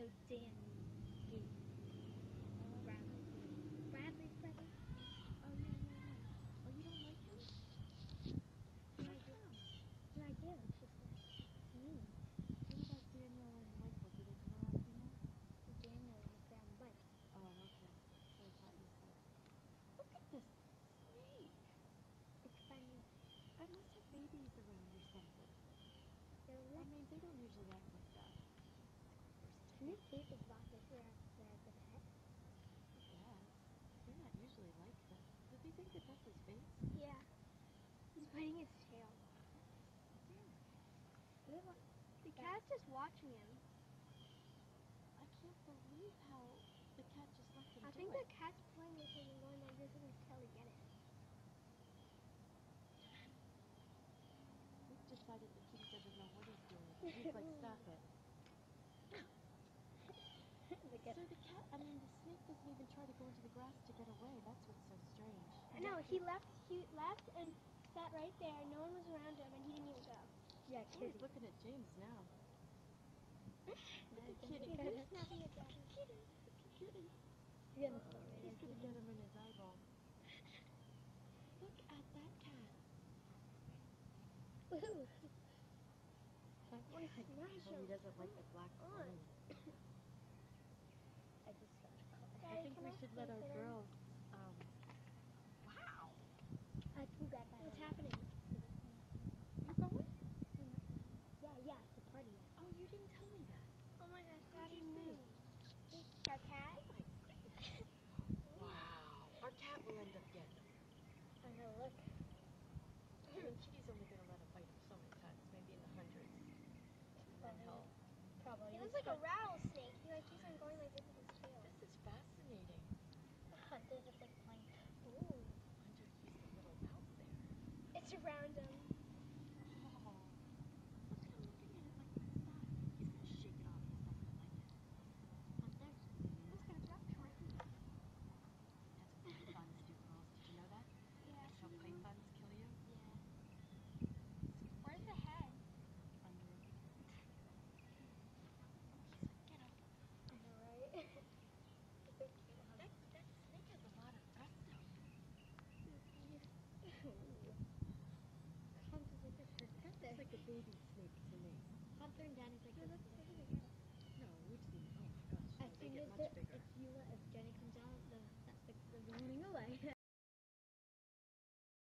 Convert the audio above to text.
No, Danny. Gee. Bradley. Bradley's brother? Oh, yeah. Oh, you don't like him? No, I do. No, I do. It's just that he's mean. What about Daniel and Michael? Do they come around too much? Daniel and his grandma Mike. Oh, okay. So I thought you said. Look at this snake. It's funny. I must have babies around or something. I mean, they don't usually act like that. Can you keep his box if you're the pet? Yes. They're not usually like this. Does he think that that's his face? Yeah. He's biting his tail. The cat's just watching him. I can't believe how the cat just let him do it. I think the cat's playing with him and going like this with his tail to get it. We've decided that Kitty doesn't know what he's doing. He's like, stop it. So the cat, I mean, the snake doesn't even try to go into the grass to get away. That's what's so strange. No, he left and sat right there. No one was around him and he didn't even go. Yeah, Kitty. He's looking at James now. Look at Kitty. He's snapping at Daddy. Kitty. Look at Kitty. He's going to get him in his eyeball. Look at that cat. Woohoo. Oh, he doesn't like the black bone. I think we should let our girls, wow. What's happening? You going? Yeah, it's a party. Oh, you didn't tell me that. Oh my gosh, Daddy moved. Our cat? Oh my goodness. Wow. Our cat will end up getting him. I know, look. I mean, Kitty's only going to let him bite him so many times, maybe in the hundreds. And then he'll... Probably. He looks like a rattlesnake. He like keeps on going like this with his tail. This is fascinating. They're just like playing. Ooh. I wonder if he's the little mouth there. It's around him. Oh. Look at him looking at it like, what's that? He's going to shake it off. He's not going to like it. Hunter. Who's going to drop him? That's what pythons do, girls. Did you know that? Yeah. That's how pythons kill you? Yeah. Where's the head? Under him. Get up. I know, right? That snake has a lot of gusto. Hunter's like a That looks like a baby snake to me. Hunter and Danny's like